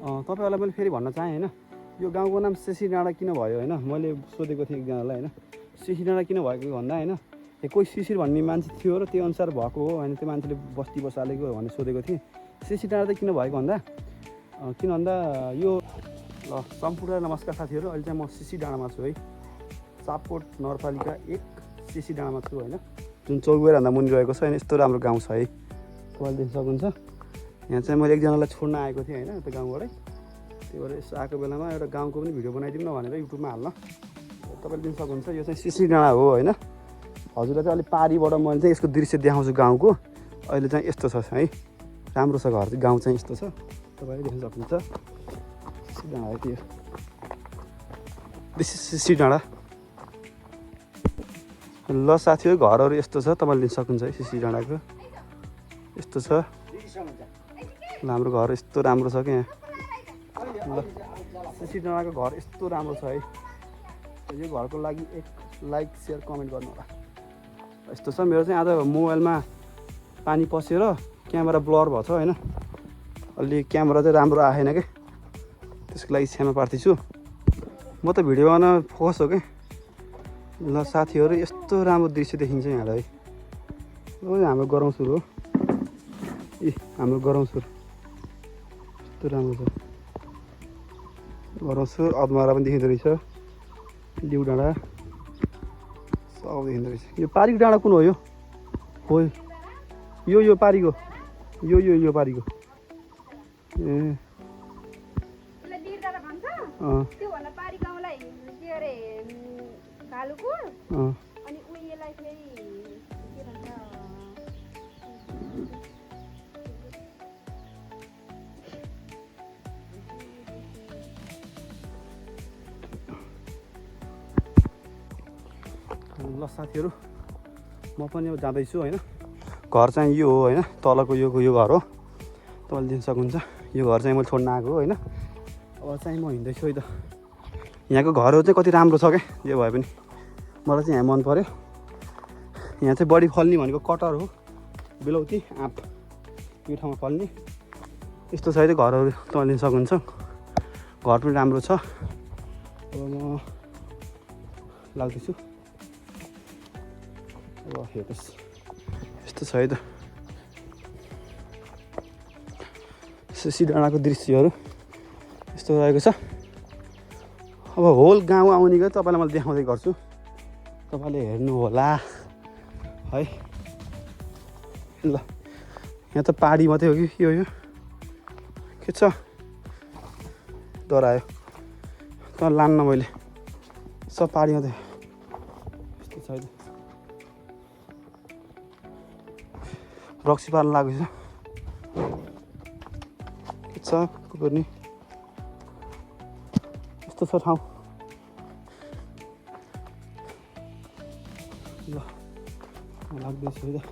तपाईँहरूलाई मैले फेरि भन्न चाहेँ होइन, यो गाउँको नाम सिसी डाँडा किन भयो होइन, मैले सोधेको थिएँ एकजनालाई होइन, सिसी डाँडा किन भएको भन्दा होइन, कोही शिशिर भन्ने मान्छे थियो र त्यो अनुसार भएको हो होइन, त्यो मान्छेले बस्ती बसालेको भनेर सोधेको थिएँ। सिसी डाँडा चाहिँ किन भएको भन्दा यो ल सम्पूर्ण नमस्कार साथीहरू, अहिले चाहिँ म सिसी डाँडामा छु है, सापकोट नगरपालिका 1 सिसी डाँडामा छु होइन, जुन चौगुराभन्दा मुनि रहेको छ होइन। यस्तो राम्रो गाउँ छ है, तपाईँले देख्न सक्नुहुन्छ। यहाँ चाहिँ मैले एकजनालाई छोड्न आएको थिएँ होइन, त्यो गाउँबाटै, त्यही भएर यसो आएको बेलामा एउटा गाउँको पनि भिडियो बनाइदिउँ न भनेर युट्युबमा हाल्न। तपाईँले देख्न सक्नुहुन्छ यो चाहिँ सिसी डाँडा हो होइन। हजुरलाई चाहिँ अलिक पारिबाट मैले चाहिँ यसको दृश्य देखाउँछु गाउँको। अहिले चाहिँ यस्तो छ है, राम्रो छ घर चाहिँ, गाउँ चाहिँ यस्तो छ, तपाईँले देख्न सक्नुहुन्छ। सिसी डाँडा हो त्यो, दिस इज सिसी डाँडा। ल साथीहरू, घरहरू यस्तो छ, तपाईँले देख्न सक्नुहुन्छ है सिसी डाँडाको यस्तो छ। ल हाम्रो घर यस्तो राम्रो छ क्या यहाँ। ल सिसी डाँडाको घर यस्तो राम्रो छ है। यो घरको लागि एक लाइक सेयर कमेन्ट गर्नु होला। यस्तो छ, मेरो चाहिँ आज मोबाइलमा पानी पसेर क्यामेरा ब्लर भएको छ होइन, अलि क्यामेरा चाहिँ राम्रो आएन क्या, त्यसको लागि क्षमा प्रार्थी छु। म त भिडियो बनाउन फोकस हो क्या। ल साथीहरू, यस्तो राम्रो दृश्य देखिन्छ यहाँलाई है। ओ हाम्रो गरौँसुर हो, हाम्रो गरौँसुर यस्तो राम्रो छ। गरौँसुर अदमारा पनि देखिँदो रहेछ, लिउ डाँडा सब देखिँदो रहेछ। यो पारीको डाँडा कुन हो? यो हो यो पारीको, यो पारीको। ए ल साथीहरू, म पनि अब जाँदैछु होइन। घर चाहिँ यो हो होइन, तलको यो घर हो, तपाईँले देख्न सक्नुहुन्छ। यो घर चाहिँ मैले छोड्न आएको हो होइन। अब चाहिँ म हिँड्दैछु है त। यहाँको घरहरू चाहिँ कति राम्रो छ क्या, जे भए पनि मलाई चाहिँ यहाँ मन पऱ्यो। यहाँ चाहिँ बढी फल्ने भनेको कटहर हो, बेलौती, आँप, यो ठाउँमा फल्ने यस्तो छ है त घरहरू, तपाईँले देख्न सक्नुहुन्छ। घर पनि राम्रो छ। अब म लाग्दैछु। अब हेर्नुहोस् यस्तो छ है त सिसी डाँडाको दृश्यहरू यस्तो रहेको छ। अब होल गाउँ आउने गरी तपाईँलाई मैले देखाउँदै गर्छु, तपाईँले हेर्नु होला है। ल यहाँ त पहाडी मात्रै हो कि यो के छ, डरायो त लान्न मैले, सब पहाडी मात्रै यस्तो छ है त। रक्सी पार्न लागेको छ, के छ गर्ने, यस्तो छ ठाउँ। ल म लाग्दैछु है त।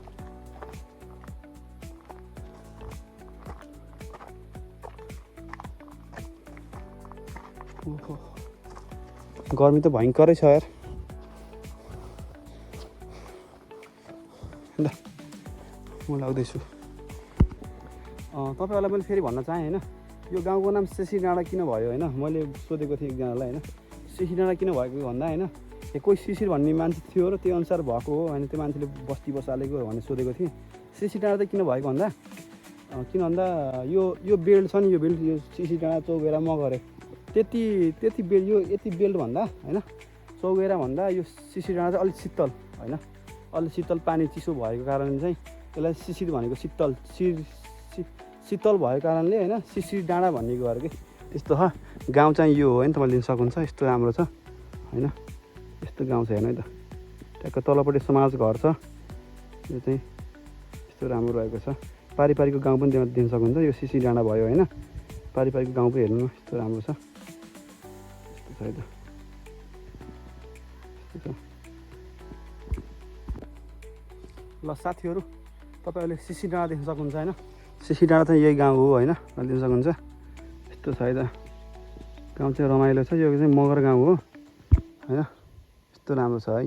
ओहो गर्मी त भयङ्करै छ यार। ल म लाग्दैछु। तपाईँहरूलाई मैले फेरि भन्न चाहेँ होइन, यो गाउँको नाम सिसी डाँडा किन भयो होइन, मैले सोधेको थिएँ एकजनालाई होइन, सिसी डाँडा किन भएको भन्दा होइन, कोही शिशिर भन्ने मान्छे थियो र त्यो अनुसार भएको हो होइन, त्यो मान्छेले बस्ती बसालेको भनेर सोधेको थिएँ। सिसी डाँडा चाहिँ किन भएको भन्दा यो बेल्ट छ नि, यो बेल्ट, यो सिसी डाँडा चौगेरा मगरे त्यति बेल्ट, यो यति बेल्ट भन्दा होइन, चौगेरा भन्दा यो सिसी डाँडा चाहिँ अलिक शीतल होइन, अलिक शीतल पानी चिसो भएको कारण चाहिँ यसलाई शिशिर भनेको शीतल भएको कारणले होइन सिसी डाँडा भन्ने गएर कि त्यस्तो छ। गाउँ चाहिँ यो हो होइन, तपाईँले लिन सक्नुहुन्छ। यस्तो राम्रो छ होइन, यस्तो गाउँ छ हेर्नु है त। ट्याक्क तलपट्टि समाज घर छ, यो चाहिँ यस्तो राम्रो रहेको छ। पारिपारिको गाउँ पनि त्यहाँ दिन सक्नुहुन्छ। यो सिसी डाँडा भयो होइन, पारिपारिको गाउँ पनि हेर्नु यस्तो राम्रो छ, यस्तो छ है त। ल साथीहरू, तपाईँहरूले सिसी डाँडा देख्न सक्नुहुन्छ होइन। सिसी डाँडा चाहिँ यही गाउँ हो होइन, देख्न सक्नुहुन्छ। यस्तो छ है त, गाउँ चाहिँ रमाइलो छ। यो चाहिँ मगर गाउँ हो होइन, यस्तो राम्रो छ है।